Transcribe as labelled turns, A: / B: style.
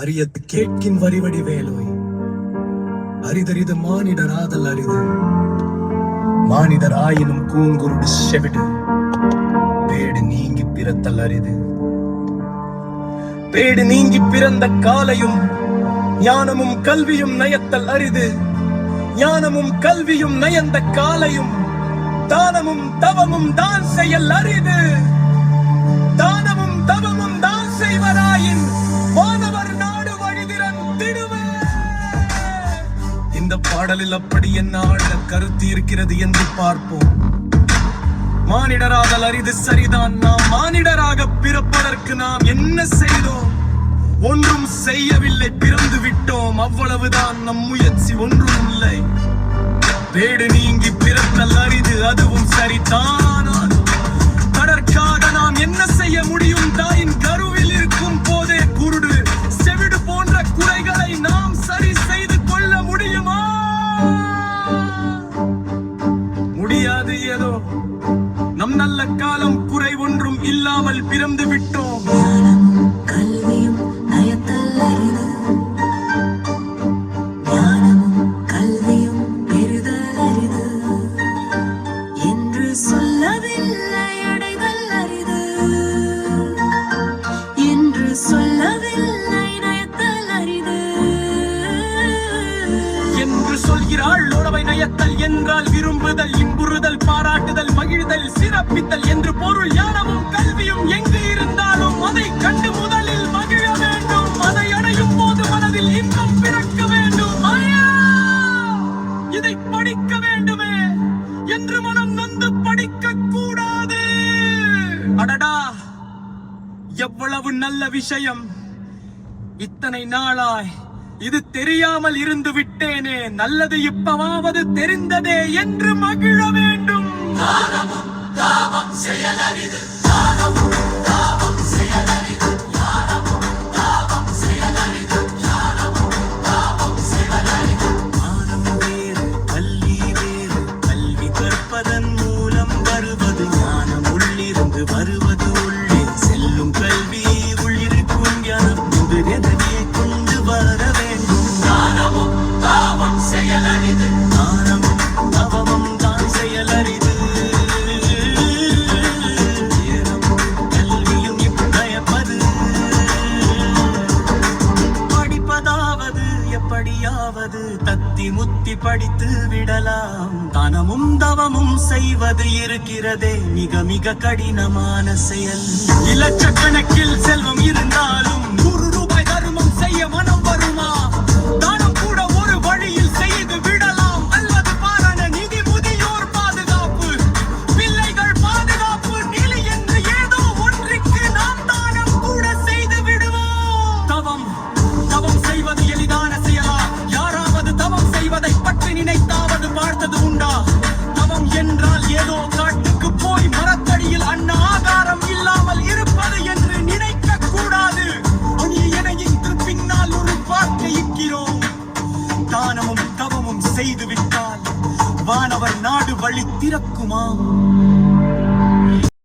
A: அரியத்து கேட்கின் வரிவடி வேலோய் அரிதரிது மானிடர் ஆதல் அரிது மானிடர் ஆயினும் கூங்குருடு செவிடு பேடு நீங்கி பிறத்தல் அரிது பேடு நீங்கி பிறந்த காலையும் ஞானமும் கல்வியும் நயத்தல் அரிது ஞானமும் கல்வியும் நயந்த காலையும் தானமும் தவமும் தான் செயல் அரிது தானமும் தவமும் தான் செய்வராயின் வானவர் நாடு வழிதிறந்திடுவே. இந்த பாடலில் அப்படி என்ன ஆழ கருத்து இருக்கிறது என்று பார்ப்போம். மானிடராதல் அரிது சரிதான். நாம் மானிடராக பிறப்பதற்கு நாம் என்ன செய்தோம்? ஒன்றும் செய்யவில்லை, பிறந்து விட்டோம், அவ்வளவுதான். நம் முயற்சி ஒன்றும் இல்லை. பேடு நீங்கி பிறத்தல் அரிது, அதுவும் சரிதான். அதற்காக நாம் என்ன செய்ய முடியும்? தாயின் கருவில் இருக்கும் போதே குருடு செவிடு போன்ற குறைகளை நாம் சரி செய்து கொள்ள முடியுமா? முடியாது. ஏதோ நம் நல்ல காலம் குறை ஒன்றும் இல்லாமல் பிறந்து விட்டோம். சொல்கிறாள் உறவை நயத்தல் என்றால் விரும்புதல், இன்புறுதல், பாராட்டுதல், மகிழ்தல், சிறப்பித்தல் என்று பொருள். ஞானமும் கல்வியும் எங்கு இருந்தாலும் அதை கண்டு முதலில் மகிழ வேண்டும். அதை அடையும் போது மனதில் இன்பம் பிறக்க வேண்டும். இதை படிக்க வேண்டுமே என்று மனம் நொந்து படிக்க கூடாது. அடடா, எவ்வளவு நல்ல விஷயம்! இத்தனை நாளாய் இது தெரியாமல் இருந்து விட்டேனே, நல்லது இப்பவாவது தெரிந்ததே என்று மகிழ வேண்டும். ஞானம் வேறு, கல்வி வேறு. கல்வி கற்பதன் மூலம் வருவது ஞானம், உள்ளிருந்து வருவது உள்ளே செல்லும் கல்வி. உள்ளிருக்கும் ஞானம் எதனை கொண்டு வர எப்படியாவது தத்தி முத்தி படித்து விடலாம். தானமும் தவமும் செய்வது இருக்கிறதே மிக மிக கடினமான செயல். இலட்சக்கணக்கில் செல்வம் இருந்தாலும் 100 ரூபாய் தர்மம் செய்ய மனம் வருமா? தானம் கூட ஒரு வழியில் செய்து விடலாம். அல்லது பாரான நிதி, முதியோர் பாதுகாப்பு, பிள்ளைகள் பாதுகாப்பு, நிலை என்று ஏதோ ஒன்றுக்கு நாம் தானம் கூட செய்து விடுவோம். தவம் செய்வது எளிதான செயலா? யாராவது தவம் செய்வதை பற்றி நினைத்தாவது பார்த்தது உண்டா? தவம் என்றால் ஏதோ காட்டுக்கு போய் மரத்தடியில் அன்ன ஆகாரம் இல்லாமல் இருப்பது என்று நினைக்க கூடாது. இன்று பின்னால் ஒரு வார்த்தை இருக்கிறோம். தானமும் தவமும் செய்து விட்டால் வானவர் நாடு வழி திறக்குமா?